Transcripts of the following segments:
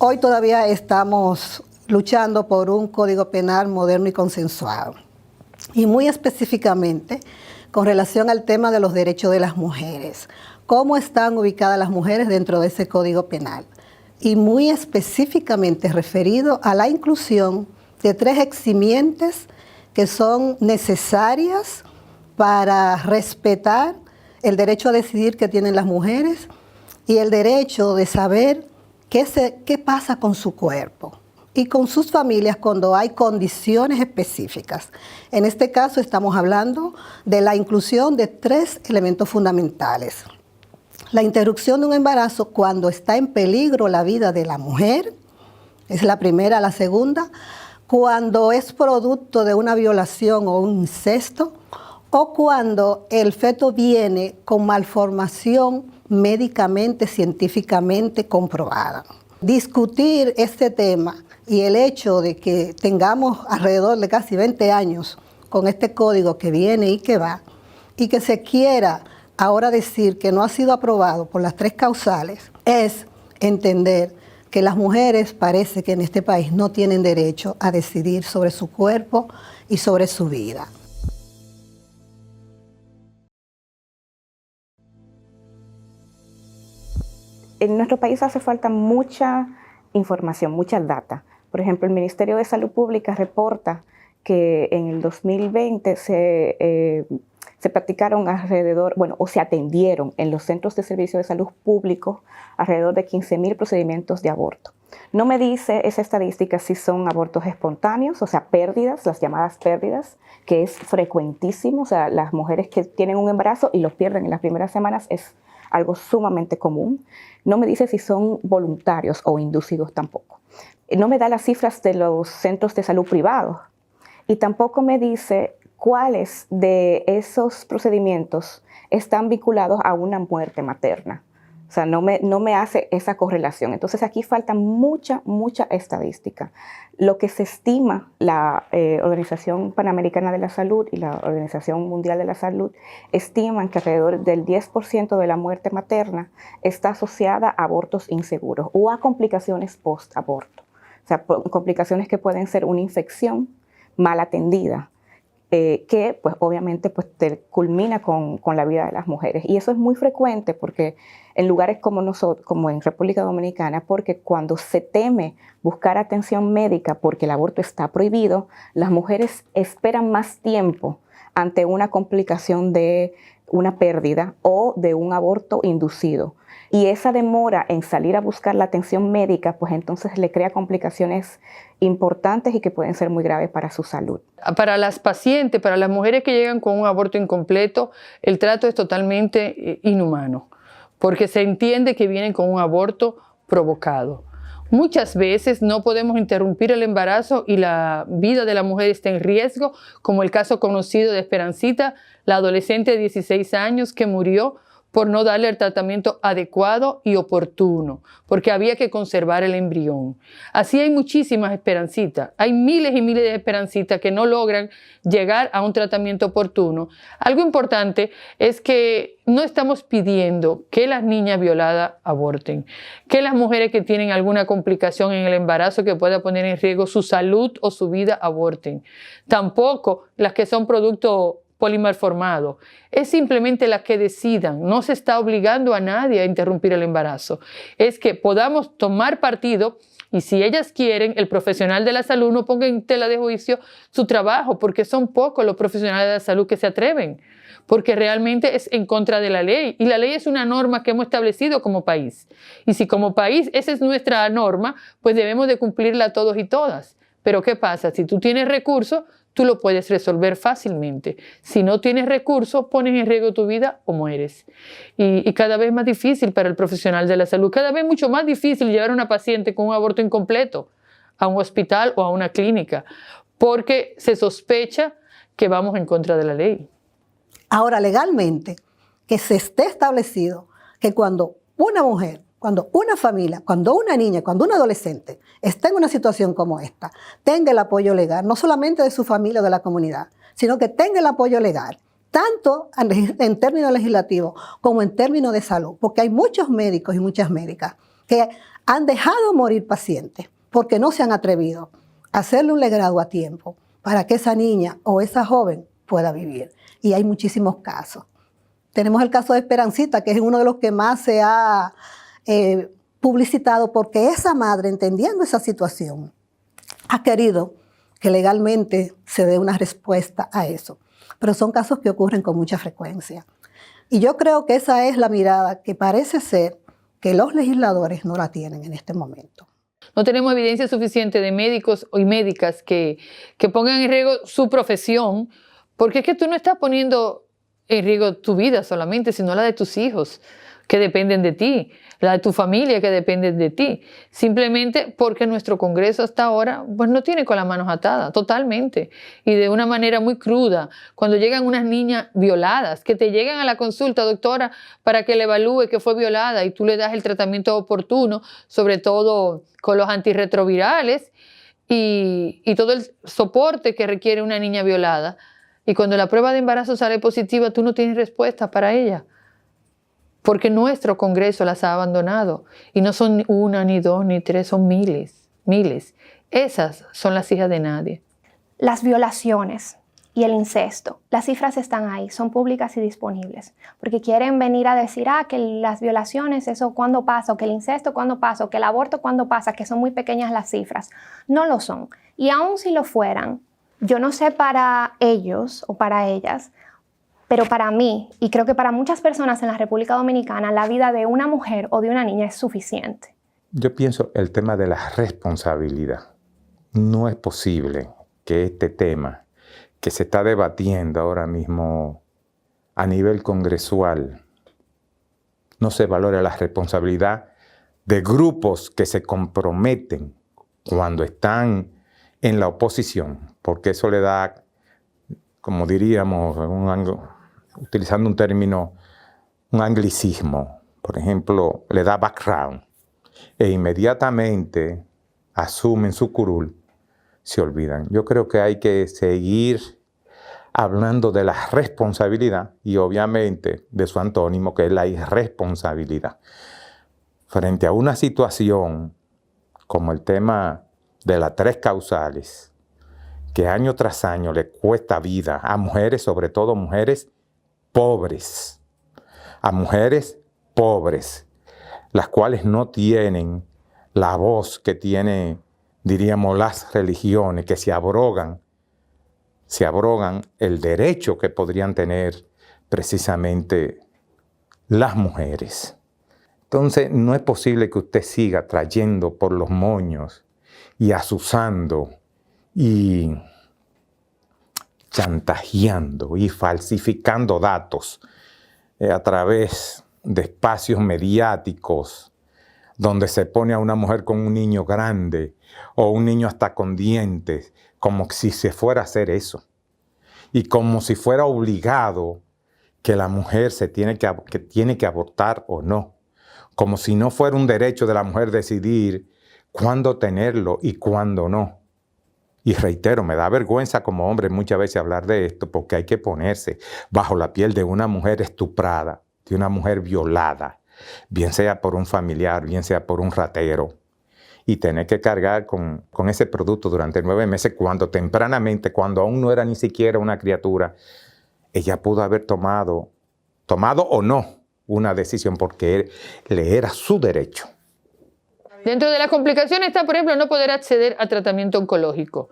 Hoy todavía estamos luchando por un código penal moderno y consensuado. Y muy específicamente con relación al tema de los derechos de las mujeres. ¿Cómo están ubicadas las mujeres dentro de ese código penal? Y muy específicamente referido a la inclusión de 3 eximientes que son necesarias para respetar el derecho a decidir que tienen las mujeres y el derecho de saber qué pasa con su cuerpo y con sus familias cuando hay condiciones específicas. En este caso estamos hablando de la inclusión de 3 elementos fundamentales. La interrupción de un embarazo cuando está en peligro la vida de la mujer, es la primera. La segunda, cuando es producto de una violación o un incesto, o cuando el feto viene con malformación médicamente, científicamente comprobada. Discutir este tema y el hecho de que tengamos alrededor de casi 20 años con este código que viene y que va, y que se quiera ahora decir que no ha sido aprobado por las 3 causales, es entender que las mujeres parece que en este país no tienen derecho a decidir sobre su cuerpo y sobre su vida. En nuestro país hace falta mucha información, mucha data. Por ejemplo, el Ministerio de Salud Pública reporta que en el 2020 se practicaron o se atendieron en los centros de servicio de salud públicos alrededor de 15.000 procedimientos de aborto. No me dice esa estadística si son abortos espontáneos, o sea, pérdidas, las llamadas pérdidas, que es frecuentísimo. O sea, las mujeres que tienen un embarazo y los pierden en las primeras semanas es algo sumamente común. No me dice si son voluntarios o inducidos tampoco. No me da las cifras de los centros de salud privados y tampoco me dice cuáles de esos procedimientos están vinculados a una muerte materna. O sea, no me hace esa correlación. Entonces aquí falta mucha estadística. Lo que se estima, la Organización Panamericana de la Salud y la Organización Mundial de la Salud estiman que alrededor del 10% de la muerte materna está asociada a abortos inseguros o a complicaciones post-aborto. O sea, complicaciones que pueden ser una infección mal atendida, que pues obviamente culmina con la vida de las mujeres. Y eso es muy frecuente porque en lugares como nosotros, como en República Dominicana, porque cuando se teme buscar atención médica porque el aborto está prohibido, las mujeres esperan más tiempo ante una complicación de una pérdida o de un aborto inducido. Y esa demora en salir a buscar la atención médica, pues entonces le crea complicaciones importantes y que pueden ser muy graves para su salud. Para las pacientes, para las mujeres que llegan con un aborto incompleto, el trato es totalmente inhumano, porque se entiende que vienen con un aborto provocado. Muchas veces no podemos interrumpir el embarazo y la vida de la mujer está en riesgo, como el caso conocido de Esperancita, la adolescente de 16 años que murió por no darle el tratamiento adecuado y oportuno, porque había que conservar el embrión. Así hay muchísimas Esperancitas, hay miles y miles de Esperancitas que no logran llegar a un tratamiento oportuno. Algo importante es que no estamos pidiendo que las niñas violadas aborten, que las mujeres que tienen alguna complicación en el embarazo que pueda poner en riesgo su salud o su vida aborten. Tampoco las que son producto polimalformado. Es simplemente las que decidan. No se está obligando a nadie a interrumpir el embarazo. Es que podamos tomar partido y si ellas quieren, el profesional de la salud no ponga en tela de juicio su trabajo, porque son pocos los profesionales de la salud que se atreven, porque realmente es en contra de la ley. Y la ley es una norma que hemos establecido como país. Y si como país esa es nuestra norma, pues debemos de cumplirla todos y todas. Pero ¿qué pasa? Si tú tienes recursos, tú lo puedes resolver fácilmente. Si no tienes recursos, pones en riesgo tu vida o mueres. Y cada vez más difícil para el profesional de la salud, cada vez mucho más difícil llevar a una paciente con un aborto incompleto a un hospital o a una clínica, porque se sospecha que vamos en contra de la ley. Ahora, legalmente, que se esté establecido que cuando una mujer, cuando una familia, cuando una niña, cuando un adolescente está en una situación como esta, tenga el apoyo legal, no solamente de su familia o de la comunidad, sino que tenga el apoyo legal, tanto en términos legislativos como en términos de salud, porque hay muchos médicos y muchas médicas que han dejado morir pacientes porque no se han atrevido a hacerle un legrado a tiempo para que esa niña o esa joven pueda vivir. Y hay muchísimos casos. Tenemos el caso de Esperancita, que es uno de los que más se ha publicitado, porque esa madre, entendiendo esa situación, ha querido que legalmente se dé una respuesta a eso. Pero son casos que ocurren con mucha frecuencia. Y yo creo que esa es la mirada que parece ser que los legisladores no la tienen en este momento. No tenemos evidencia suficiente de médicos y médicas que pongan en riesgo su profesión, porque es que tú no estás poniendo en riesgo tu vida solamente, sino la de tus hijos, que dependen de ti, la de tu familia, que dependen de ti. Simplemente porque nuestro Congreso hasta ahora pues no tiene con las manos atadas, totalmente. Y de una manera muy cruda. Cuando llegan unas niñas violadas, que te llegan a la consulta, doctora, para que le evalúe que fue violada y tú le das el tratamiento oportuno, sobre todo con los antirretrovirales y todo el soporte que requiere una niña violada. Y cuando la prueba de embarazo sale positiva, tú no tienes respuesta para ella. Porque nuestro Congreso las ha abandonado. Y no son una, ni dos, ni tres, son miles, miles. Esas son las hijas de nadie. Las violaciones y el incesto, las cifras están ahí, son públicas y disponibles. Porque quieren venir a decir, que las violaciones, eso cuándo pasa, o que el incesto cuándo pasa, o que el aborto cuándo pasa, que son muy pequeñas las cifras. No lo son. Y aun si lo fueran, yo no sé para ellos o para ellas, pero para mí, y creo que para muchas personas en la República Dominicana, la vida de una mujer o de una niña es suficiente. Yo pienso el tema de la responsabilidad. No es posible que este tema que se está debatiendo ahora mismo a nivel congresual no se valore la responsabilidad de grupos que se comprometen cuando están en la oposición, porque eso le da, como diríamos, utilizando un término, un anglicismo, por ejemplo, le da background e inmediatamente asumen su curul, se olvidan. Yo creo que hay que seguir hablando de la responsabilidad y obviamente de su antónimo, que es la irresponsabilidad. Frente a una situación como el tema de las 3 causales, que año tras año le cuesta vida a mujeres, sobre todo mujeres pobres, a mujeres pobres, las cuales no tienen la voz que tienen, diríamos, las religiones, que se abrogan el derecho que podrían tener precisamente las mujeres. Entonces, no es posible que usted siga trayendo por los moños y asusando y chantajeando y falsificando datos a través de espacios mediáticos donde se pone a una mujer con un niño grande o un niño hasta con dientes, como si se fuera a hacer eso. Y como si fuera obligado que la mujer tiene que abortar o no. Como si no fuera un derecho de la mujer decidir cuándo tenerlo y cuándo no. Y reitero, me da vergüenza como hombre muchas veces hablar de esto, porque hay que ponerse bajo la piel de una mujer estuprada, de una mujer violada, bien sea por un familiar, bien sea por un ratero, y tener que cargar con ese producto durante 9 meses, cuando tempranamente, cuando aún no era ni siquiera una criatura, ella pudo haber tomado o no una decisión, porque le era su derecho. Dentro de las complicaciones está, por ejemplo, no poder acceder a tratamiento oncológico,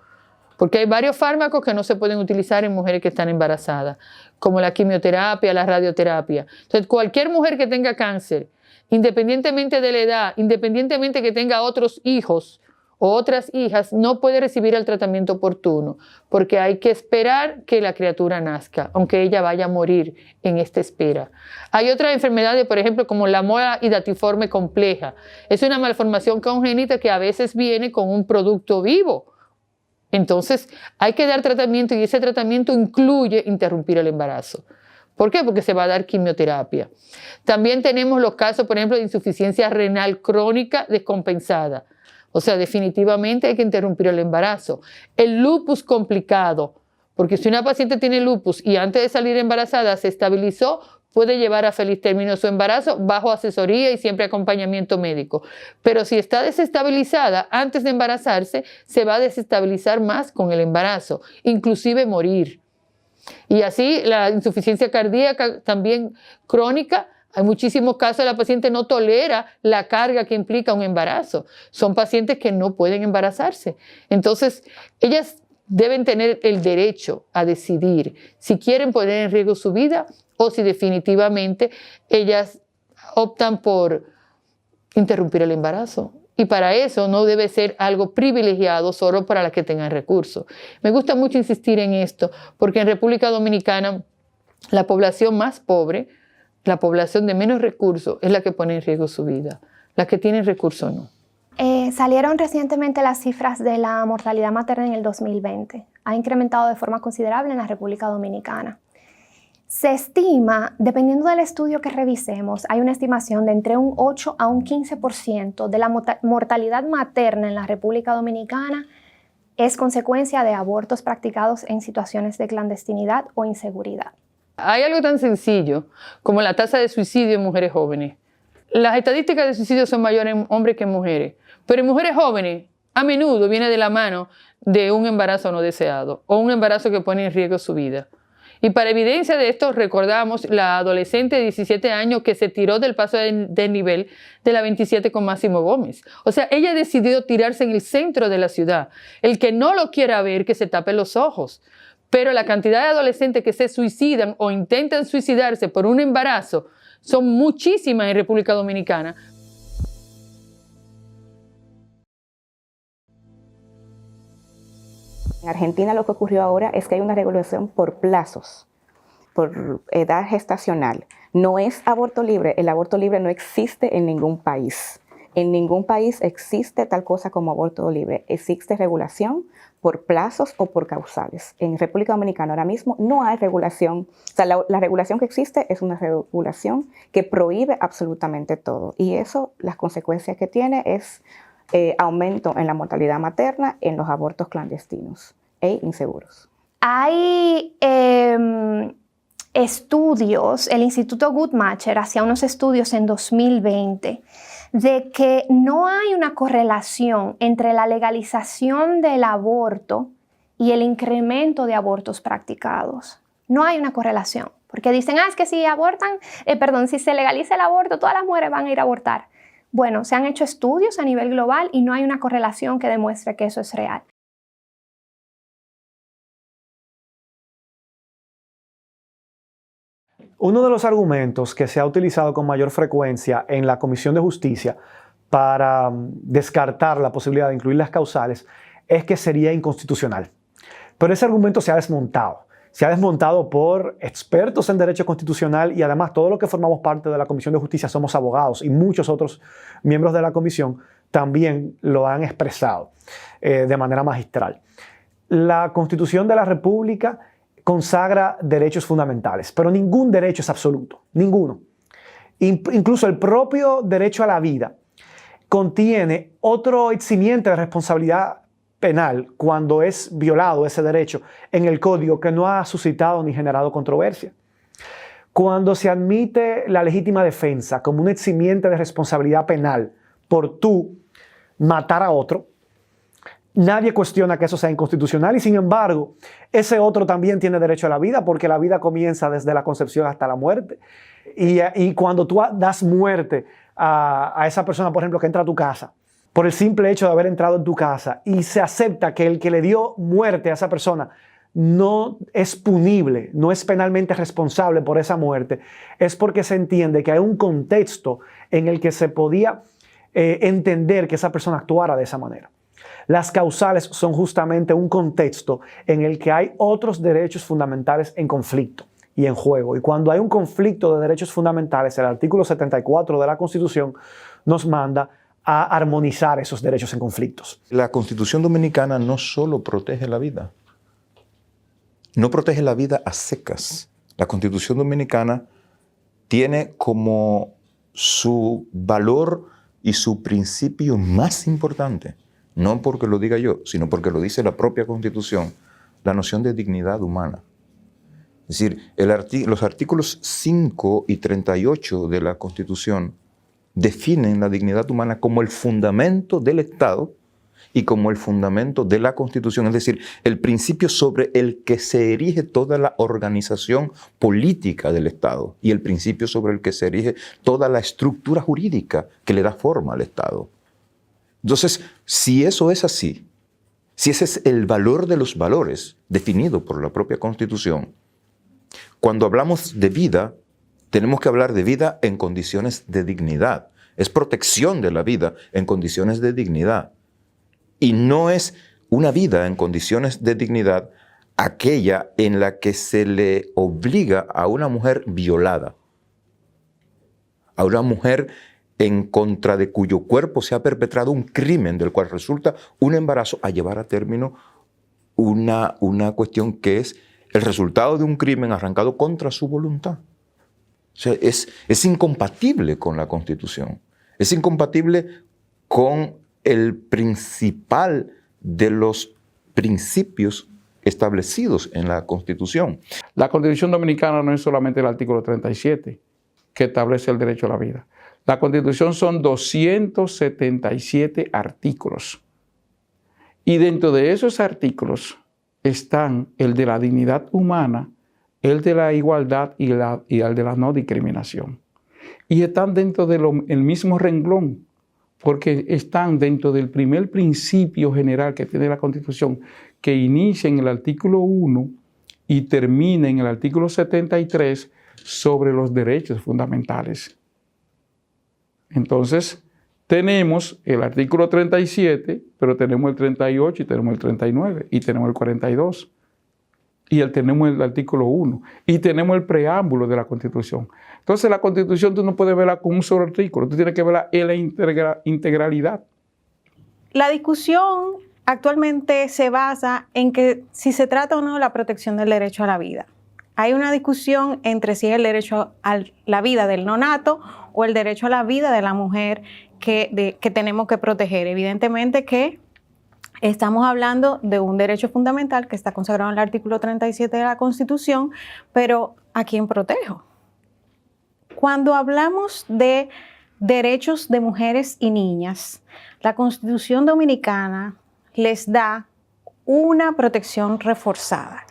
porque hay varios fármacos que no se pueden utilizar en mujeres que están embarazadas, como la quimioterapia, la radioterapia. Entonces, cualquier mujer que tenga cáncer, independientemente de la edad, independientemente que tenga otros hijos o otras hijas, no puede recibir el tratamiento oportuno, porque hay que esperar que la criatura nazca, aunque ella vaya a morir en esta espera. Hay otras enfermedades, por ejemplo, como la mola hidatiforme compleja. Es una malformación congénita que a veces viene con un producto vivo. Entonces, hay que dar tratamiento, y ese tratamiento incluye interrumpir el embarazo. ¿Por qué? Porque se va a dar quimioterapia. También tenemos los casos, por ejemplo, de insuficiencia renal crónica descompensada. O sea, definitivamente hay que interrumpir el embarazo. El lupus complicado, porque si una paciente tiene lupus y antes de salir embarazada se estabilizó, puede llevar a feliz término su embarazo bajo asesoría y siempre acompañamiento médico. Pero si está desestabilizada antes de embarazarse, se va a desestabilizar más con el embarazo, inclusive morir. Y así la insuficiencia cardíaca también crónica. Hay muchísimos casos, la paciente no tolera la carga que implica un embarazo. Son pacientes que no pueden embarazarse. Entonces, ellas deben tener el derecho a decidir si quieren poner en riesgo su vida o si definitivamente ellas optan por interrumpir el embarazo. Y para eso no debe ser algo privilegiado solo para las que tengan recursos. Me gusta mucho insistir en esto porque en República Dominicana la población más pobre, la población de menos recursos es la que pone en riesgo su vida. Las que tienen recursos no. Salieron recientemente las cifras de la mortalidad materna en el 2020. Ha incrementado de forma considerable en la República Dominicana. Se estima, dependiendo del estudio que revisemos, hay una estimación de entre un 8 a un 15% de la mortalidad materna en la República Dominicana es consecuencia de abortos practicados en situaciones de clandestinidad o inseguridad. Hay algo tan sencillo como la tasa de suicidio en mujeres jóvenes. Las estadísticas de suicidio son mayores en hombres que en mujeres, pero en mujeres jóvenes a menudo viene de la mano de un embarazo no deseado o un embarazo que pone en riesgo su vida. Y para evidencia de esto recordamos la adolescente de 17 años que se tiró del paso de nivel de la 27 con Máximo Gómez. O sea, ella decidió tirarse en el centro de la ciudad. El que no lo quiera ver, que se tape los ojos. Pero la cantidad de adolescentes que se suicidan o intentan suicidarse por un embarazo son muchísimas en República Dominicana. En Argentina lo que ocurrió ahora es que hay una regulación por plazos, por edad gestacional. No es aborto libre, el aborto libre no existe en ningún país. En ningún país existe tal cosa como aborto libre. Existe regulación por plazos o por causales. En República Dominicana ahora mismo no hay regulación. O sea, la regulación que existe es una regulación que prohíbe absolutamente todo. Y eso, las consecuencias que tiene es aumento en la mortalidad materna, en los abortos clandestinos e inseguros. Hay estudios, el Instituto Guttmacher hacía unos estudios en 2020 de que no hay una correlación entre la legalización del aborto y el incremento de abortos practicados. No hay una correlación, porque dicen, es que si si se legaliza el aborto, todas las mujeres van a ir a abortar. Bueno, se han hecho estudios a nivel global y no hay una correlación que demuestre que eso es real. Uno de los argumentos que se ha utilizado con mayor frecuencia en la Comisión de Justicia para descartar la posibilidad de incluir las causales es que sería inconstitucional. Pero ese argumento se ha desmontado. Se ha desmontado por expertos en derecho constitucional y además todos los que formamos parte de la Comisión de Justicia somos abogados y muchos otros miembros de la comisión también lo han expresado de manera magistral. La Constitución de la República consagra derechos fundamentales, pero ningún derecho es absoluto, ninguno. Incluso el propio derecho a la vida contiene otro eximiente de responsabilidad penal cuando es violado ese derecho en el código que no ha suscitado ni generado controversia. Cuando se admite la legítima defensa como un eximiente de responsabilidad penal por tú matar a otro, nadie cuestiona que eso sea inconstitucional y sin embargo ese otro también tiene derecho a la vida porque la vida comienza desde la concepción hasta la muerte y cuando tú das muerte a esa persona, por ejemplo, que entra a tu casa, por el simple hecho de haber entrado en tu casa y se acepta que el que le dio muerte a esa persona no es punible, no es penalmente responsable por esa muerte, es porque se entiende que hay un contexto en el que se podía entender que esa persona actuara de esa manera. Las causales son justamente un contexto en el que hay otros derechos fundamentales en conflicto y en juego. Y cuando hay un conflicto de derechos fundamentales, el artículo 74 de la Constitución nos manda a armonizar esos derechos en conflictos. La Constitución Dominicana no solo protege la vida, no protege la vida a secas. La Constitución Dominicana tiene como su valor y su principio más importante, no porque lo diga yo, sino porque lo dice la propia Constitución, la noción de dignidad humana. Es decir, los artículos 5 y 38 de la Constitución definen la dignidad humana como el fundamento del Estado y como el fundamento de la Constitución, es decir, el principio sobre el que se erige toda la organización política del Estado y el principio sobre el que se erige toda la estructura jurídica que le da forma al Estado. Entonces, si eso es así, si ese es el valor de los valores definido por la propia Constitución, cuando hablamos de vida, tenemos que hablar de vida en condiciones de dignidad. Es protección de la vida en condiciones de dignidad. Y no es una vida en condiciones de dignidad aquella en la que se le obliga a una mujer violada, a una mujer en contra de cuyo cuerpo se ha perpetrado un crimen del cual resulta un embarazo, a llevar a término una cuestión que es el resultado de un crimen arrancado contra su voluntad. O sea, es incompatible con la Constitución, es incompatible con el principal de los principios establecidos en la Constitución. La Constitución Dominicana no es solamente el artículo 37 que establece el derecho a la vida. La Constitución son 277 artículos. Y dentro de esos artículos están el de la dignidad humana, el de la igualdad y el de la no discriminación. Y están dentro del mismo renglón, porque están dentro del primer principio general que tiene la Constitución, que inicia en el artículo 1 y termina en el artículo 73 sobre los derechos fundamentales. Entonces, tenemos el artículo 37, pero tenemos el 38 y tenemos el 39 y tenemos el 42. Y tenemos el artículo 1 y tenemos el preámbulo de la Constitución. Entonces la Constitución tú no puedes verla con un solo artículo, tú tienes que verla en la integralidad. La discusión actualmente se basa en que si se trata o no la protección del derecho a la vida. Hay una discusión entre si es el derecho a la vida del neonato o el derecho a la vida de la mujer que tenemos que proteger. Evidentemente que estamos hablando de un derecho fundamental que está consagrado en el artículo 37 de la Constitución, pero ¿a quién protejo? Cuando hablamos de derechos de mujeres y niñas, la Constitución Dominicana les da una protección reforzada,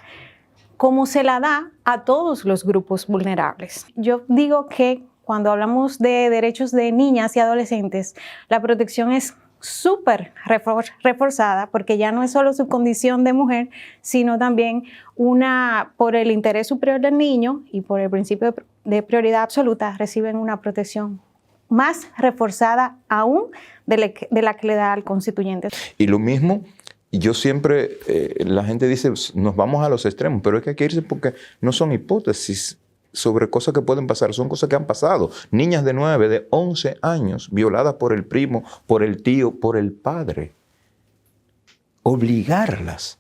como se la da a todos los grupos vulnerables. Yo digo que cuando hablamos de derechos de niñas y adolescentes, la protección es súper reforzada porque ya no es solo su condición de mujer, sino también por el interés superior del niño y por el principio de prioridad absoluta, reciben una protección más reforzada aún de la que le da al constituyente. Y lo mismo, yo siempre, la gente dice, nos vamos a los extremos, pero es que hay que irse porque no son hipótesis sobre cosas que pueden pasar, son cosas que han pasado. Niñas de 9, de 11 años, violadas por el primo, por el tío, por el padre. Obligarlas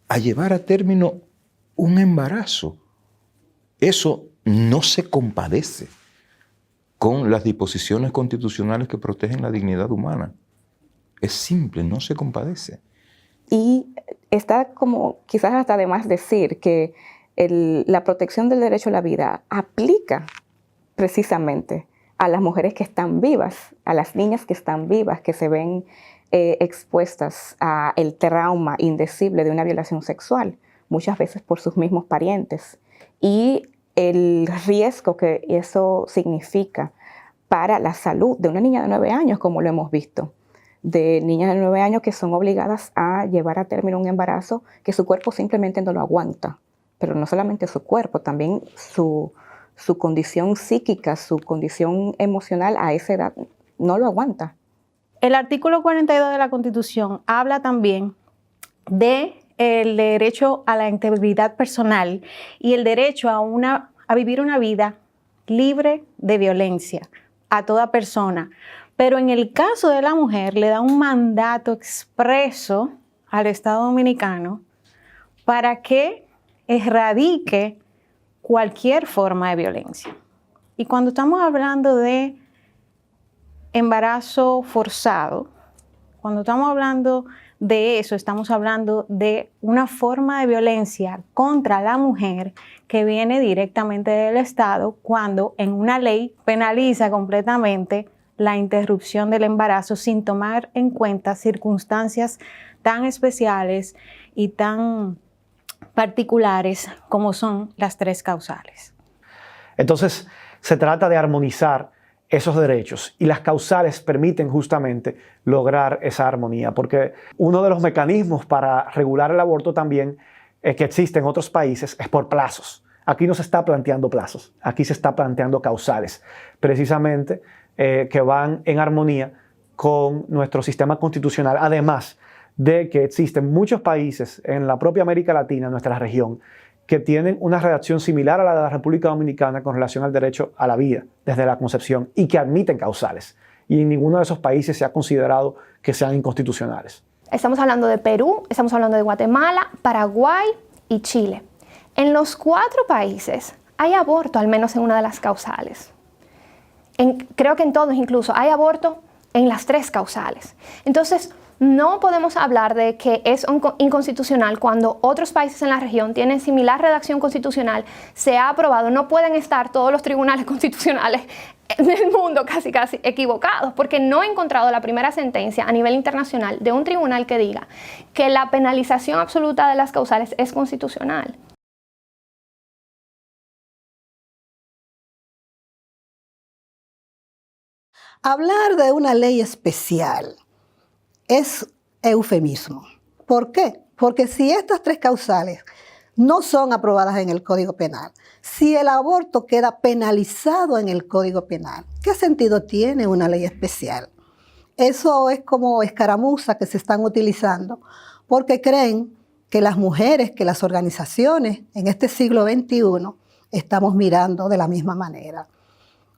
a llevar a término un embarazo, eso no se compadece con las disposiciones constitucionales que protegen la dignidad humana. Es simple, no se compadece. Y está como quizás hasta de más decir que la protección del derecho a la vida aplica precisamente a las mujeres que están vivas, a las niñas que están vivas, que se ven expuestas al trauma indecible de una violación sexual, muchas veces por sus mismos parientes, y el riesgo que eso significa para la salud de una niña de 9 años, como lo hemos visto, de niñas de 9 años que son obligadas a llevar a término un embarazo que su cuerpo simplemente no lo aguanta. Pero no solamente su cuerpo, también su condición psíquica, su condición emocional a esa edad no lo aguanta. El artículo 42 de la Constitución habla también del derecho a la integridad personal y el derecho a vivir una vida libre de violencia a toda persona. Pero en el caso de la mujer le da un mandato expreso al Estado Dominicano para que erradique cualquier forma de violencia. Y cuando estamos hablando de embarazo forzado, cuando estamos hablando de eso estamos hablando de una forma de violencia contra la mujer que viene directamente del Estado, cuando en una ley penaliza completamente la interrupción del embarazo sin tomar en cuenta circunstancias tan especiales y tan particulares como son las 3 causales. Entonces, se trata de armonizar esos derechos y las causales permiten justamente lograr esa armonía, porque uno de los mecanismos para regular el aborto también que existe en otros países es por plazos. Aquí no se está planteando plazos, aquí se está planteando causales, precisamente que van en armonía con nuestro sistema constitucional, además de que existen muchos países en la propia América Latina, en nuestra región, que tienen una redacción similar a la de la República Dominicana con relación al derecho a la vida desde la concepción y que admiten causales. Y en ninguno de esos países se ha considerado que sean inconstitucionales. Estamos hablando de Perú, estamos hablando de Guatemala, Paraguay y Chile. En los 4 países hay aborto, al menos en una de las causales. Creo que en todos incluso hay aborto en las 3 causales. Entonces, no podemos hablar de que es inconstitucional cuando otros países en la región tienen similar redacción constitucional, se ha aprobado. No pueden estar todos los tribunales constitucionales del mundo casi equivocados, porque no he encontrado la primera sentencia a nivel internacional de un tribunal que diga que la penalización absoluta de las causales es constitucional. Hablar de una ley especial es eufemismo. ¿Por qué? Porque si estas 3 causales no son aprobadas en el Código Penal, si el aborto queda penalizado en el Código Penal, ¿qué sentido tiene una ley especial? Eso es como escaramuzas que se están utilizando porque creen que las mujeres, que las organizaciones en este siglo XXI estamos mirando de la misma manera.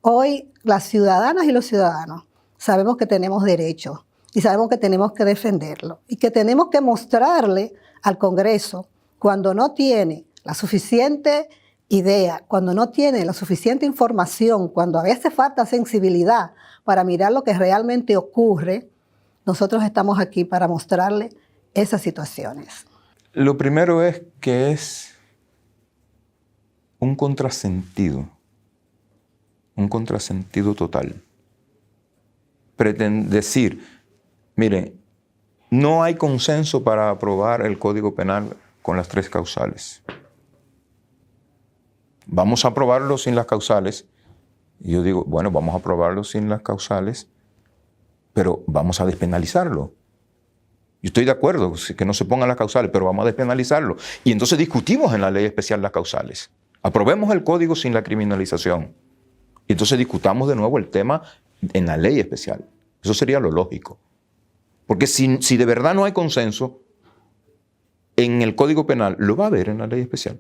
Hoy las ciudadanas y los ciudadanos sabemos que tenemos derechos y sabemos que tenemos que defenderlo y que tenemos que mostrarle al Congreso cuando no tiene la suficiente idea, cuando no tiene la suficiente información, cuando a veces falta sensibilidad para mirar lo que realmente ocurre. Nosotros estamos aquí para mostrarle esas situaciones. Lo primero es que es un contrasentido total. Decir, miren, no hay consenso para aprobar el Código Penal con las 3 causales. Vamos a aprobarlo sin las causales. Y yo digo, bueno, vamos a aprobarlo sin las causales, pero vamos a despenalizarlo. Yo estoy de acuerdo que no se pongan las causales, pero vamos a despenalizarlo. Y entonces discutimos en la ley especial las causales. Aprobemos el código sin la criminalización. Y entonces discutamos de nuevo el tema en la ley especial. Eso sería lo lógico. Porque si de verdad no hay consenso en el Código Penal, lo va a haber en la ley especial.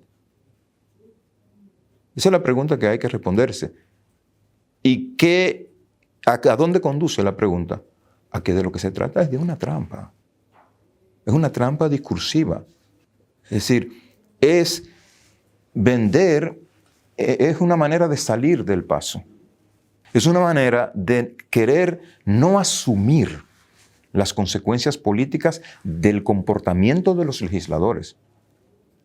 Esa es la pregunta que hay que responderse. ¿Y a dónde conduce la pregunta? A que de lo que se trata es de una trampa. Es una trampa discursiva. Es decir, es vender, es una manera de salir del paso. Es una manera de querer no asumir las consecuencias políticas del comportamiento de los legisladores.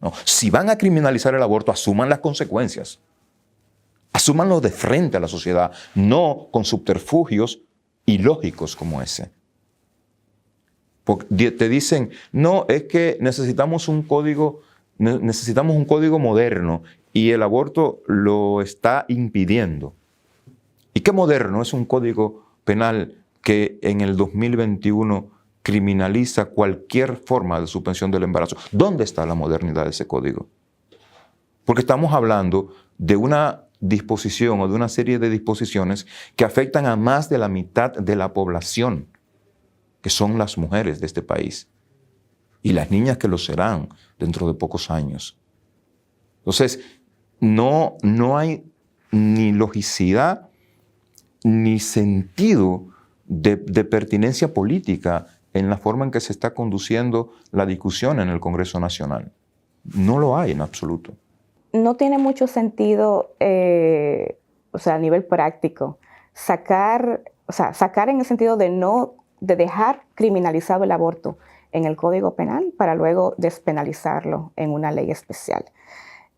No, si van a criminalizar el aborto, asuman las consecuencias. Asúmanlo de frente a la sociedad, no con subterfugios ilógicos como ese. Porque te dicen, no, es que necesitamos un código moderno y el aborto lo está impidiendo. ¿Y qué moderno? Es un código penal que en el 2021 criminaliza cualquier forma de suspensión del embarazo. ¿Dónde está la modernidad de ese código? Porque estamos hablando de una disposición o de una serie de disposiciones que afectan a más de la mitad de la población, que son las mujeres de este país y las niñas que lo serán dentro de pocos años. Entonces, no hay ni logicidad ni sentido de pertinencia política en la forma en que se está conduciendo la discusión en el Congreso Nacional. No lo hay en absoluto. No tiene mucho sentido, a nivel práctico, sacar en el sentido de dejar criminalizado el aborto en el Código Penal para luego despenalizarlo en una ley especial.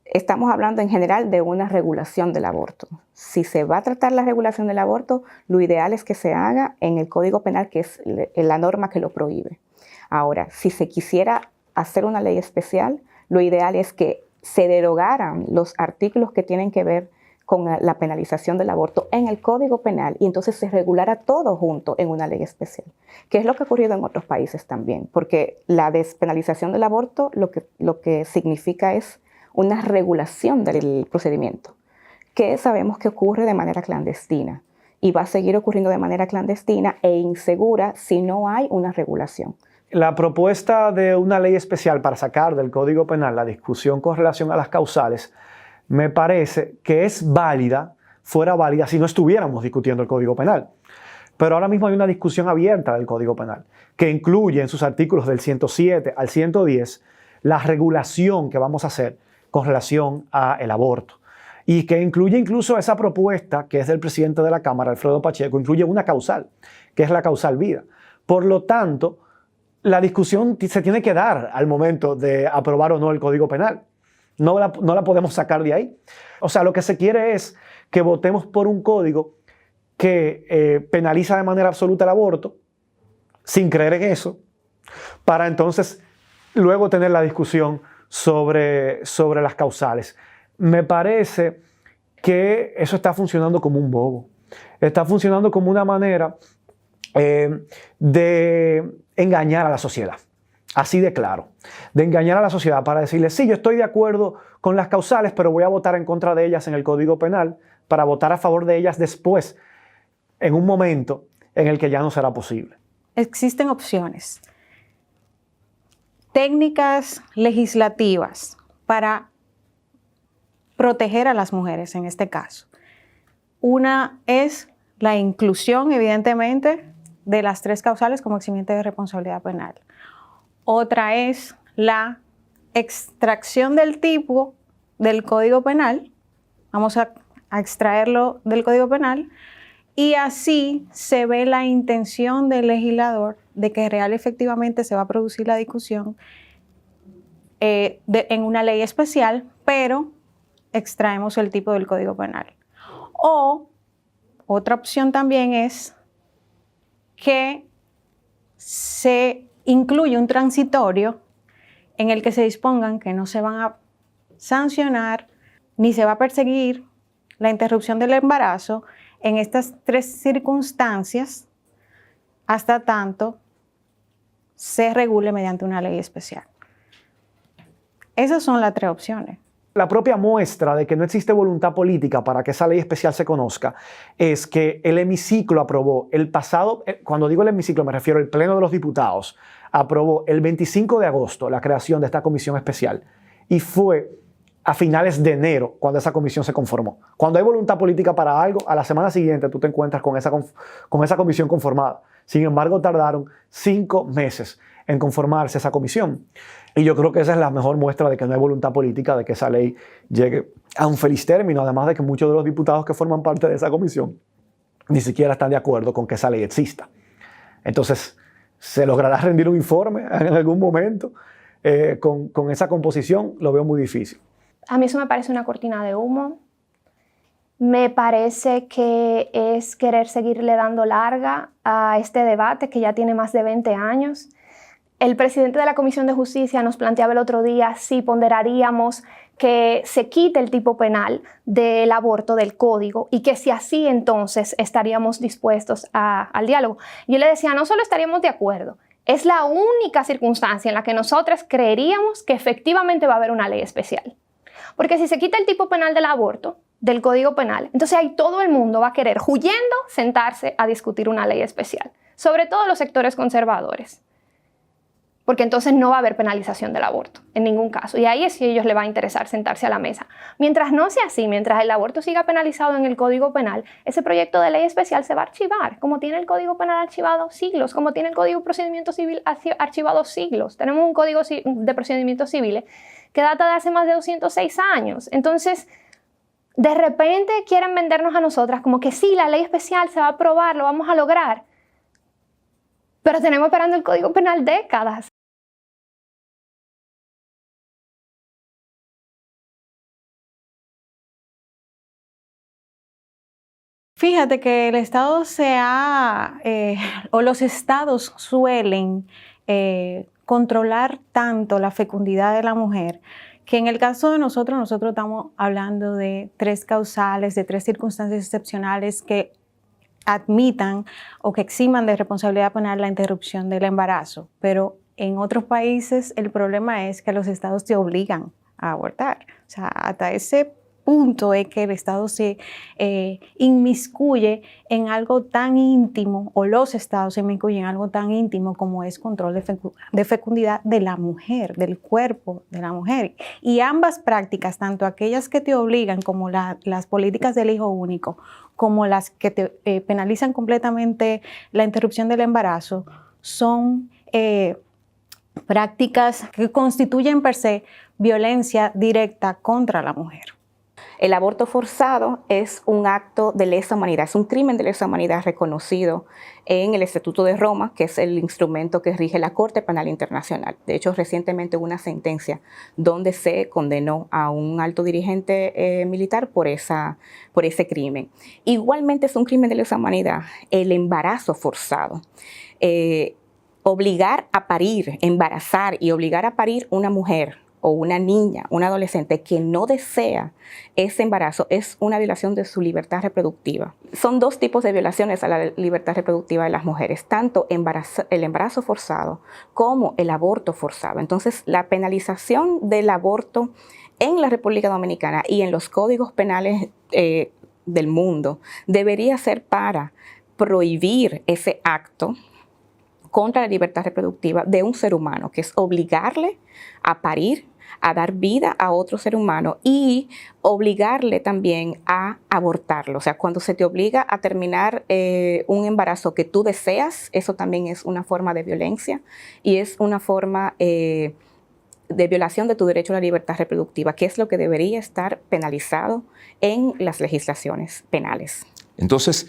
Estamos hablando en general de una regulación del aborto. Si se va a tratar la regulación del aborto, lo ideal es que se haga en el Código Penal, que es la norma que lo prohíbe. Ahora, si se quisiera hacer una ley especial, lo ideal es que se derogaran los artículos que tienen que ver con la penalización del aborto en el Código Penal y entonces se regulara todo junto en una ley especial, que es lo que ha ocurrido en otros países también, porque la despenalización del aborto lo que significa es una regulación del procedimiento, que sabemos que ocurre de manera clandestina y va a seguir ocurriendo de manera clandestina e insegura si no hay una regulación. La propuesta de una ley especial para sacar del Código Penal la discusión con relación a las causales me parece que es válida, fuera válida si no estuviéramos discutiendo el Código Penal. Pero ahora mismo hay una discusión abierta del Código Penal que incluye en sus artículos del 107 al 110 la regulación que vamos a hacer con relación al aborto y que incluye incluso esa propuesta que es del presidente de la Cámara, Alfredo Pacheco, incluye una causal, que es la causal vida. Por lo tanto, la discusión se tiene que dar al momento de aprobar o no el Código Penal. No la podemos sacar de ahí. O sea, lo que se quiere es que votemos por un código que penaliza de manera absoluta el aborto, sin creer en eso, para entonces luego tener la discusión sobre las causales. Me parece que eso está funcionando como un bobo. Está funcionando como una manera de engañar a la sociedad. Así de claro, de engañar a la sociedad para decirle, sí, yo estoy de acuerdo con las causales, pero voy a votar en contra de ellas en el Código Penal para votar a favor de ellas después, en un momento en el que ya no será posible. Existen opciones, técnicas legislativas para proteger a las mujeres en este caso. Una es la inclusión, evidentemente, de las 3 causales como eximiente de responsabilidad penal. Otra es la extracción del tipo del Código Penal. Vamos a extraerlo del Código Penal y así se ve la intención del legislador de que real efectivamente se va a producir la discusión en una ley especial, pero extraemos el tipo del Código Penal. O otra opción también es que se incluye un transitorio en el que se dispongan que no se van a sancionar ni se va a perseguir la interrupción del embarazo en estas 3 circunstancias hasta tanto se regule mediante una ley especial. Esas son las 3 opciones. La propia muestra de que no existe voluntad política para que esa ley especial se conozca es que el hemiciclo aprobó el pasado, cuando digo el hemiciclo me refiero al Pleno de los Diputados, aprobó el 25 de agosto la creación de esta comisión especial y fue a finales de enero cuando esa comisión se conformó. Cuando hay voluntad política para algo, a la semana siguiente tú te encuentras con esa comisión conformada. Sin embargo, tardaron 5 meses en conformarse esa comisión. Y yo creo que esa es la mejor muestra de que no hay voluntad política de que esa ley llegue a un feliz término, además de que muchos de los diputados que forman parte de esa comisión ni siquiera están de acuerdo con que esa ley exista. Entonces, ¿se logrará rendir un informe en algún momento con esa composición? Lo veo muy difícil. A mí eso me parece una cortina de humo. Me parece que es querer seguirle dando larga a este debate que ya tiene más de 20 años. El presidente de la Comisión de Justicia nos planteaba el otro día si ponderaríamos que se quite el tipo penal del aborto del código y que si así entonces estaríamos dispuestos al diálogo. Yo le decía, no solo estaríamos de acuerdo, es la única circunstancia en la que nosotros creeríamos que efectivamente va a haber una ley especial. Porque si se quita el tipo penal del aborto, del Código Penal, entonces ahí todo el mundo va a querer, huyendo, sentarse a discutir una ley especial, sobre todo los sectores conservadores. Porque entonces no va a haber penalización del aborto, en ningún caso. Y ahí es que a ellos les va a interesar sentarse a la mesa. Mientras no sea así, mientras el aborto siga penalizado en el Código Penal, ese proyecto de ley especial se va a archivar, como tiene el Código Penal archivado siglos, como tiene el Código de Procedimiento Civil archivado siglos. Tenemos un Código de Procedimientos Civiles que data de hace más de 206 años. Entonces, de repente quieren vendernos a nosotras como que sí, la ley especial se va a aprobar, lo vamos a lograr. Pero tenemos esperando el Código Penal décadas. Fíjate que el Estado o los estados suelen controlar tanto la fecundidad de la mujer, que en el caso de nosotros estamos hablando de 3 causales, de 3 circunstancias excepcionales que admitan o que eximan de responsabilidad penal la interrupción del embarazo. Pero en otros países el problema es que los estados te obligan a abortar. O sea, hasta ese punto es que el Estado se inmiscuye en algo tan íntimo, o los estados se inmiscuyen en algo tan íntimo como es control de fecundidad de la mujer, del cuerpo de la mujer. Y ambas prácticas, tanto aquellas que te obligan, como las políticas del hijo único, como las que te penalizan completamente la interrupción del embarazo, son prácticas que constituyen per se violencia directa contra la mujer. El aborto forzado es un acto de lesa humanidad, es un crimen de lesa humanidad reconocido en el Estatuto de Roma, que es el instrumento que rige la Corte Penal Internacional. De hecho, recientemente hubo una sentencia donde se condenó a un alto dirigente militar por ese crimen. Igualmente es un crimen de lesa humanidad el embarazo forzado. Obligar a parir, embarazar y obligar a parir una mujer o una niña, una adolescente que no desea ese embarazo es una violación de su libertad reproductiva. Son 2 tipos de violaciones a la libertad reproductiva de las mujeres, tanto el embarazo forzado como el aborto forzado. Entonces, la penalización del aborto en la República Dominicana y en los códigos penales del mundo debería ser para prohibir ese acto contra la libertad reproductiva de un ser humano, que es obligarle a parir, a dar vida a otro ser humano y obligarle también a abortarlo. O sea, cuando se te obliga a terminar un embarazo que tú deseas, eso también es una forma de violencia y es una forma de violación de tu derecho a la libertad reproductiva, que es lo que debería estar penalizado en las legislaciones penales. Entonces,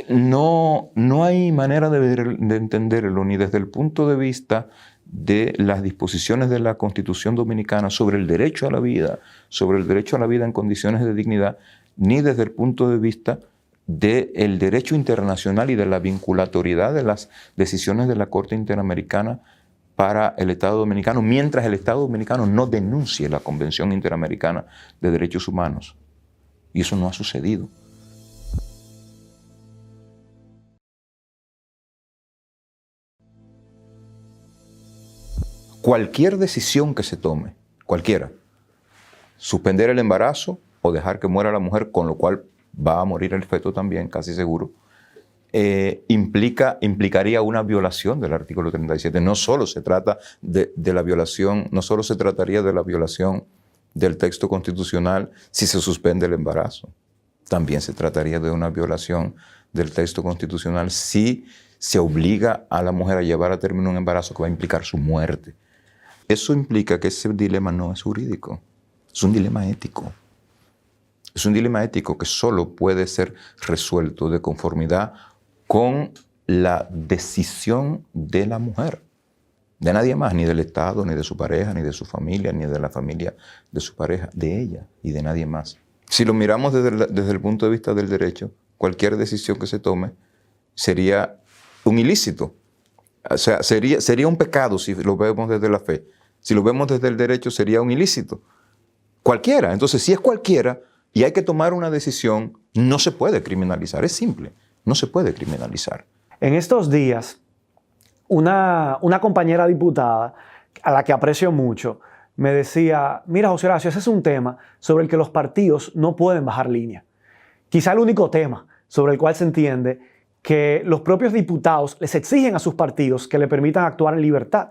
no hay manera de entenderlo ni desde el punto de vista de las disposiciones de la Constitución Dominicana sobre el derecho a la vida, sobre el derecho a la vida en condiciones de dignidad, ni desde el punto de vista del derecho internacional y de la vinculatoriedad de las decisiones de la Corte Interamericana para el Estado Dominicano, mientras el Estado Dominicano no denuncie la Convención Interamericana de Derechos Humanos. Y eso no ha sucedido. Cualquier decisión que se tome, cualquiera, suspender el embarazo o dejar que muera la mujer, con lo cual va a morir el feto también, casi seguro, implicaría una violación del artículo 37. No solo se trata de la violación, no solo se trataría de la violación del texto constitucional si se suspende el embarazo, también se trataría de una violación del texto constitucional si se obliga a la mujer a llevar a término un embarazo que va a implicar su muerte. Eso implica que ese dilema no es jurídico, es un dilema ético. Es un dilema ético que solo puede ser resuelto de conformidad con la decisión de la mujer, de nadie más, ni del Estado, ni de su pareja, ni de su familia, ni de la familia de su pareja, de ella y de nadie más. Si lo miramos desde el punto de vista del derecho, cualquier decisión que se tome sería un ilícito. O sea, sería un pecado si lo vemos desde la fe. Si lo vemos desde el derecho, sería un ilícito. Cualquiera. Entonces, si es cualquiera y hay que tomar una decisión, no se puede criminalizar. Es simple. No se puede criminalizar. En estos días, una compañera diputada, a la que aprecio mucho, me decía, mira, José Horacio, ese es un tema sobre el que los partidos no pueden bajar línea. Quizá el único tema sobre el cual se entiende que los propios diputados les exigen a sus partidos que le permitan actuar en libertad.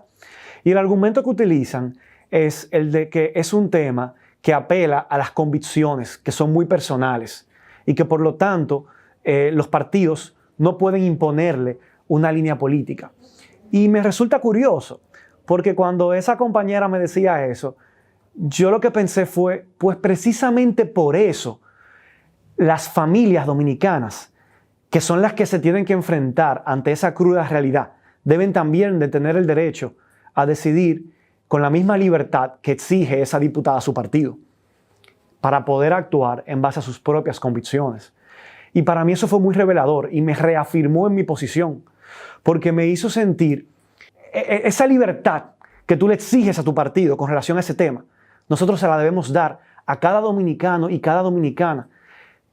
Y el argumento que utilizan es el de que es un tema que apela a las convicciones, que son muy personales, y que por lo tanto los partidos no pueden imponerle una línea política. Y me resulta curioso, porque cuando esa compañera me decía eso, yo lo que pensé fue, pues precisamente por eso, las familias dominicanas, que son las que se tienen que enfrentar ante esa cruda realidad, deben también de tener el derecho a decidir con la misma libertad que exige esa diputada a su partido, para poder actuar en base a sus propias convicciones. Y para mí eso fue muy revelador y me reafirmó en mi posición, porque me hizo sentir esa libertad que tú le exiges a tu partido con relación a ese tema. Nosotros se la debemos dar a cada dominicano y cada dominicana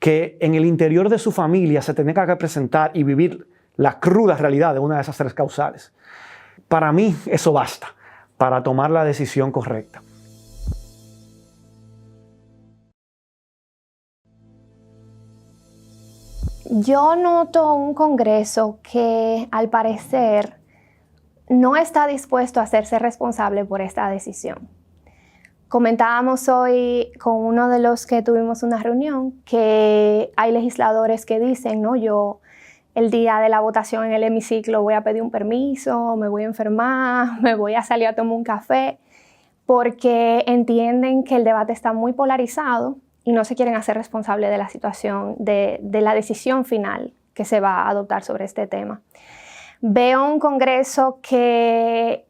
que en el interior de su familia se tenga que presentar y vivir la cruda realidad de una de esas 3 causales. Para mí eso basta para tomar la decisión correcta. Yo noto un Congreso que al parecer no está dispuesto a hacerse responsable por esta decisión. Comentábamos hoy con uno de los que tuvimos una reunión que hay legisladores que dicen, no, yo el día de la votación en el hemiciclo voy a pedir un permiso, me voy a enfermar, me voy a salir a tomar un café, porque entienden que el debate está muy polarizado y no se quieren hacer responsable de la situación, de la decisión final que se va a adoptar sobre este tema. Veo un Congreso que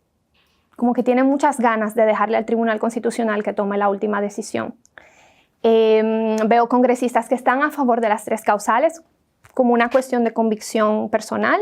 como que tiene muchas ganas de dejarle al Tribunal Constitucional que tome la última decisión. Veo congresistas que están a favor de las 3 causales como una cuestión de convicción personal,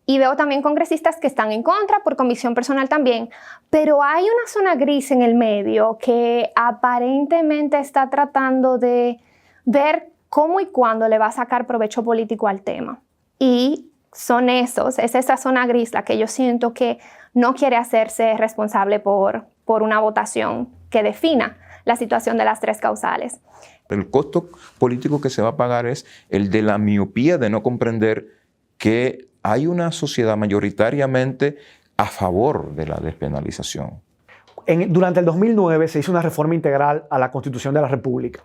y veo también congresistas que están en contra por convicción personal también, pero hay una zona gris en el medio que aparentemente está tratando de ver cómo y cuándo le va a sacar provecho político al tema. Y es esa zona gris la que yo siento que no quiere hacerse responsable por una votación que defina la situación de las 3 causales. El costo político que se va a pagar es el de la miopía de no comprender que hay una sociedad mayoritariamente a favor de la despenalización. Durante el 2009 se hizo una reforma integral a la Constitución de la República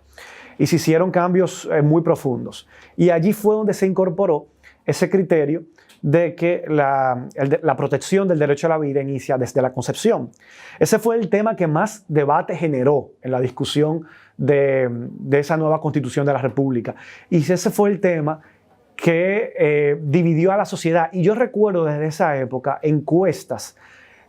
y se hicieron cambios muy profundos. Y allí fue donde se incorporó ese criterio de que la protección del derecho a la vida inicia desde la concepción. Ese fue el tema que más debate generó en la discusión de esa nueva Constitución de la República. Y ese fue el tema que dividió a la sociedad. Y yo recuerdo desde esa época encuestas,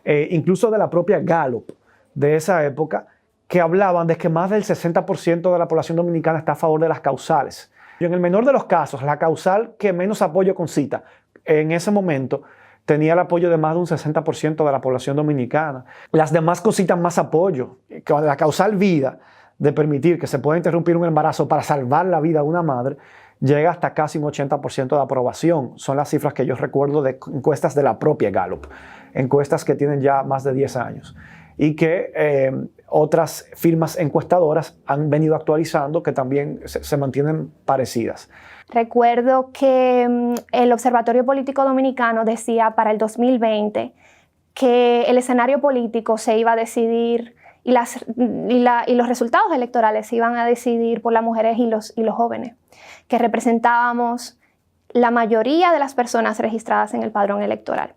incluso de la propia Gallup de esa época, que hablaban de que más del 60% de la población dominicana está a favor de las causales. Y en el menor de los casos, la causal que menos apoyo concita en ese momento tenía el apoyo de más de un 60% de la población dominicana. Las demás concitan más apoyo. La causal vida, de permitir que se pueda interrumpir un embarazo para salvar la vida de una madre, llega hasta casi un 80% de aprobación. Son las cifras que yo recuerdo de encuestas de la propia Gallup, encuestas que tienen ya más de 10 años y que otras firmas encuestadoras han venido actualizando, que también se mantienen parecidas. Recuerdo que el Observatorio Político Dominicano decía para el 2020 que el escenario político se iba a decidir y los resultados electorales se iban a decidir por las mujeres y los jóvenes, que representábamos la mayoría de las personas registradas en el padrón electoral.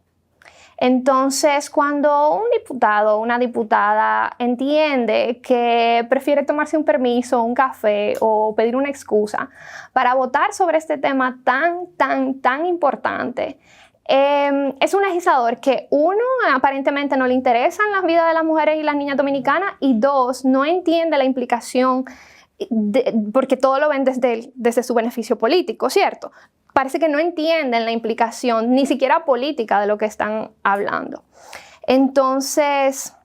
Entonces, cuando un diputado o una diputada entiende que prefiere tomarse un permiso, un café o pedir una excusa para votar sobre este tema tan importante, es un legislador que, 1, aparentemente no le interesan las vidas de las mujeres y las niñas dominicanas, y 2, no entiende la implicación, porque todo lo ven desde su beneficio político, ¿cierto? Parece que no entienden la implicación, ni siquiera política, de lo que están hablando. Entonces,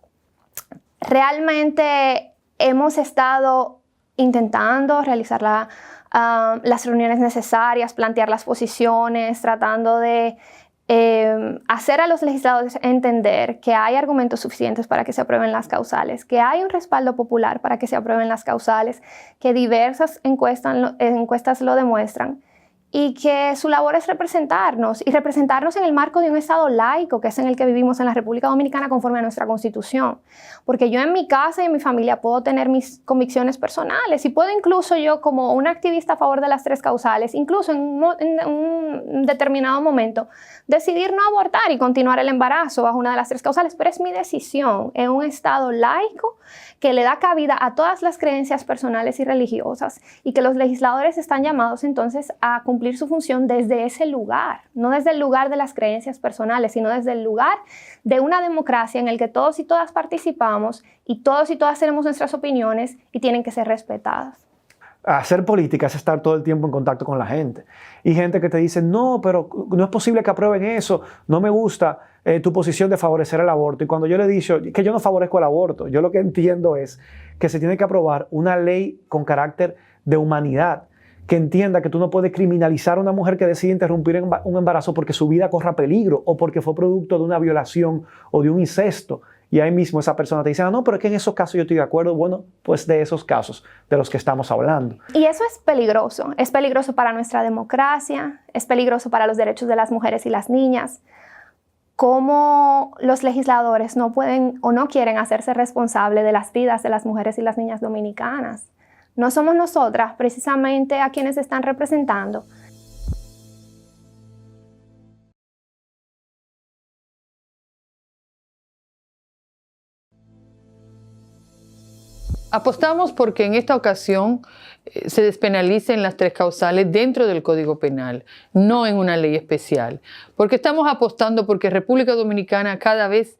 realmente hemos estado intentando realizar las reuniones necesarias, plantear las posiciones, tratando de hacer a los legisladores entender que hay argumentos suficientes para que se aprueben las causales, que hay un respaldo popular para que se aprueben las causales, que diversas encuestas lo demuestran, y que su labor es representarnos en el marco de un Estado laico, que es en el que vivimos en la República Dominicana conforme a nuestra Constitución. Porque yo en mi casa y en mi familia puedo tener mis convicciones personales y puedo incluso yo, como una activista a favor de las 3 causales, incluso en un determinado momento, decidir no abortar y continuar el embarazo bajo una de las 3 causales, pero es mi decisión en un Estado laico que le da cabida a todas las creencias personales y religiosas, y que los legisladores están llamados entonces a cumplir su función desde ese lugar, no desde el lugar de las creencias personales, sino desde el lugar de una democracia en el que todos y todas participamos y todos y todas tenemos nuestras opiniones y tienen que ser respetadas. Hacer política es estar todo el tiempo en contacto con la gente. Y gente que te dice, no, pero no es posible que aprueben eso, no me gusta tu posición de favorecer el aborto. Y cuando yo le he dicho que yo no favorezco el aborto, yo lo que entiendo es que se tiene que aprobar una ley con carácter de humanidad, que entienda que tú no puedes criminalizar a una mujer que decide interrumpir un embarazo porque su vida corra peligro o porque fue producto de una violación o de un incesto. Y ahí mismo esa persona te dice, no, pero es que en esos casos yo estoy de acuerdo. Bueno, pues de esos casos de los que estamos hablando. Y eso es peligroso para nuestra democracia, es peligroso para los derechos de las mujeres y las niñas. Cómo los legisladores no pueden o no quieren hacerse responsables de las vidas de las mujeres y las niñas dominicanas. No somos nosotras precisamente a quienes están representando. Apostamos porque en esta ocasión se despenalicen las 3 causales dentro del Código Penal, no en una ley especial. Porque estamos apostando porque República Dominicana cada vez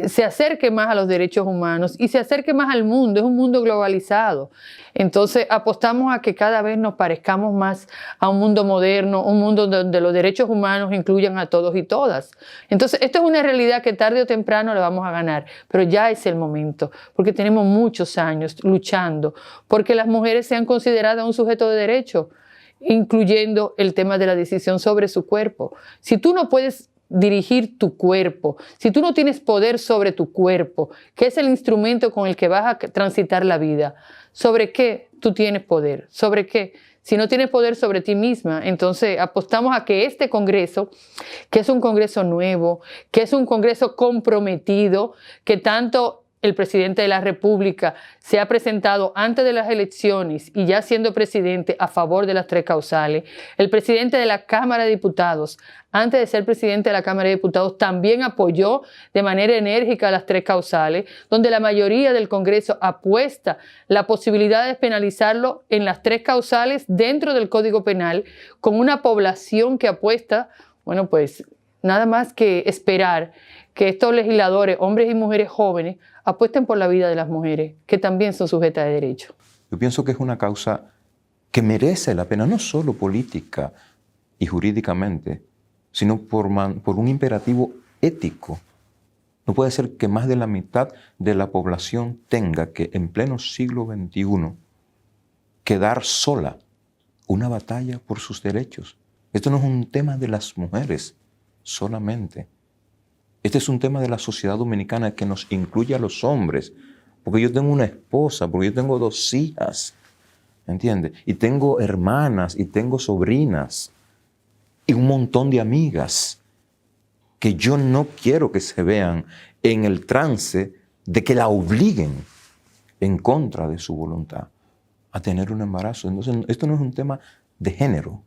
se acerque más a los derechos humanos y se acerque más al mundo. Es un mundo globalizado. Entonces apostamos a que cada vez nos parezcamos más a un mundo moderno, un mundo donde los derechos humanos incluyan a todos y todas. Entonces esto es una realidad que tarde o temprano la vamos a ganar, pero ya es el momento, porque tenemos muchos años luchando porque las mujeres sean consideradas un sujeto de derecho, incluyendo el tema de la decisión sobre su cuerpo. Si tú no puedes dirigir tu cuerpo, si tú no tienes poder sobre tu cuerpo, que es el instrumento con el que vas a transitar la vida, ¿sobre qué tú tienes poder? ¿Sobre qué? Si no tienes poder sobre ti misma, entonces apostamos a que este Congreso, que es un Congreso nuevo, que es un Congreso comprometido, que tanto el presidente de la República se ha presentado antes de las elecciones y ya siendo presidente a favor de las 3 causales. El presidente de la Cámara de Diputados, antes de ser presidente de la Cámara de Diputados, también apoyó de manera enérgica las 3 causales, donde la mayoría del Congreso apuesta la posibilidad de despenalizarlo en las 3 causales dentro del Código Penal, con una población que apuesta, bueno, pues nada más que esperar que estos legisladores, hombres y mujeres jóvenes, apuesten por la vida de las mujeres, que también son sujetas de derecho. Yo pienso que es una causa que merece la pena, no solo política y jurídicamente, sino por un imperativo ético. No puede ser que más de la mitad de la población tenga que, en pleno siglo XXI, quedar sola una batalla por sus derechos. Esto no es un tema de las mujeres solamente. Este es un tema de la sociedad dominicana que nos incluye a los hombres, porque yo tengo una esposa, porque yo tengo 2 hijas, ¿entiendes? Y tengo hermanas, y tengo sobrinas, y un montón de amigas que yo no quiero que se vean en el trance de que la obliguen en contra de su voluntad a tener un embarazo. Entonces, esto no es un tema de género.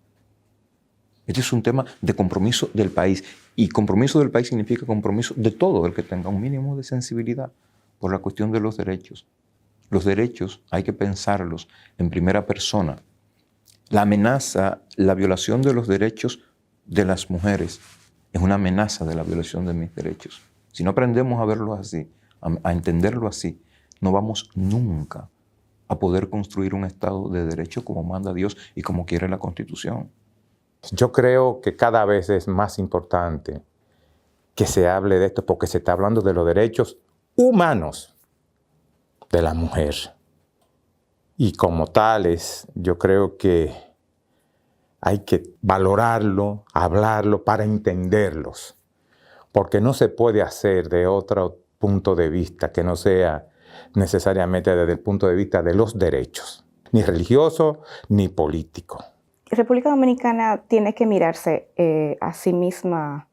Este es un tema de compromiso del país. Y compromiso del país significa compromiso de todo el que tenga un mínimo de sensibilidad por la cuestión de los derechos. Los derechos hay que pensarlos en primera persona. La amenaza, la violación de los derechos de las mujeres es una amenaza de la violación de mis derechos. Si no aprendemos a verlo así, a entenderlo así, no vamos nunca a poder construir un Estado de derecho como manda Dios y como quiere la Constitución. Yo creo que cada vez es más importante que se hable de esto porque se está hablando de los derechos humanos de la mujer. Y como tales, yo creo que hay que valorarlo, hablarlo para entenderlos. Porque no se puede hacer de otro punto de vista que no sea necesariamente desde el punto de vista de los derechos, ni religioso ni político. República Dominicana tiene que mirarse a sí misma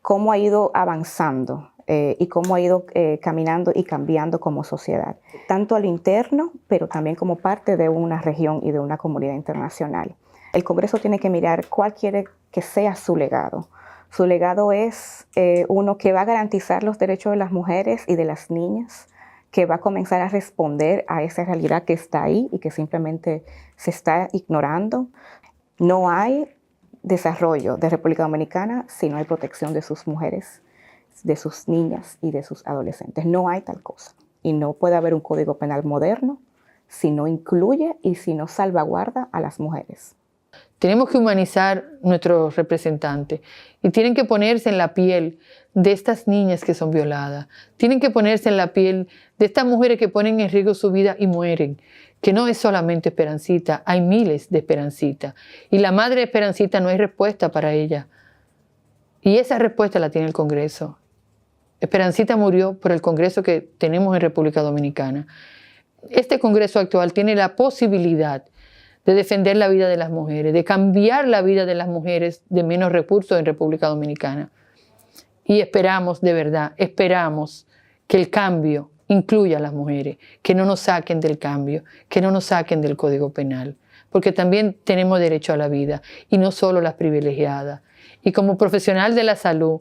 cómo ha ido avanzando y cómo ha ido caminando y cambiando como sociedad, tanto a lo interno, pero también como parte de una región y de una comunidad internacional. El Congreso tiene que mirar cuál quiere que sea su legado. Su legado es uno que va a garantizar los derechos de las mujeres y de las niñas, que va a comenzar a responder a esa realidad que está ahí y que simplemente se está ignorando. No hay desarrollo de República Dominicana si no hay protección de sus mujeres, de sus niñas y de sus adolescentes. No hay tal cosa. Y no puede haber un código penal moderno si no incluye y si no salvaguarda a las mujeres. Tenemos que humanizar nuestros representantes y tienen que ponerse en la piel de estas niñas que son violadas. Tienen que ponerse en la piel de estas mujeres que ponen en riesgo su vida y mueren. Que no es solamente Esperancita, hay miles de Esperancita. Y la madre de Esperancita no hay respuesta para ella. Y esa respuesta la tiene el Congreso. Esperancita murió por el Congreso que tenemos en República Dominicana. Este Congreso actual tiene la posibilidad de defender la vida de las mujeres, de cambiar la vida de las mujeres de menos recursos en República Dominicana. Y esperamos, de verdad, esperamos que el cambio incluya a las mujeres, que no nos saquen del cambio, que no nos saquen del Código Penal, porque también tenemos derecho a la vida y no solo las privilegiadas. Y como profesional de la salud,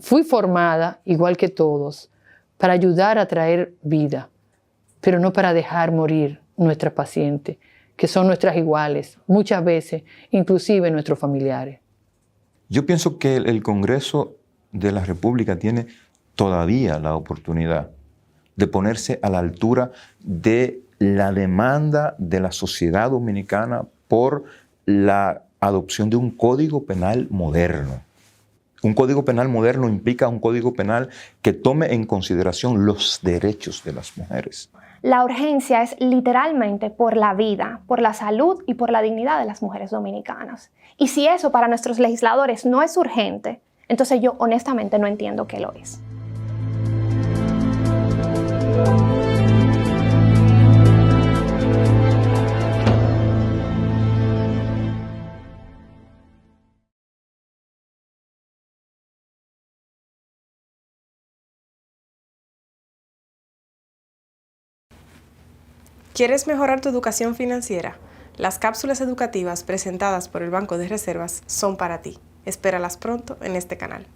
fui formada, igual que todos, para ayudar a traer vida, pero no para dejar morir nuestras pacientes, que son nuestras iguales, muchas veces, inclusive nuestros familiares. Yo pienso que el Congreso de la República tiene todavía la oportunidad de ponerse a la altura de la demanda de la sociedad dominicana por la adopción de un código penal moderno. Un código penal moderno implica un código penal que tome en consideración los derechos de las mujeres. La urgencia es literalmente por la vida, por la salud y por la dignidad de las mujeres dominicanas. Y si eso para nuestros legisladores no es urgente, entonces yo honestamente no entiendo qué lo es. ¿Quieres mejorar tu educación financiera? Las cápsulas educativas presentadas por el Banco de Reservas son para ti. Espéralas pronto en este canal.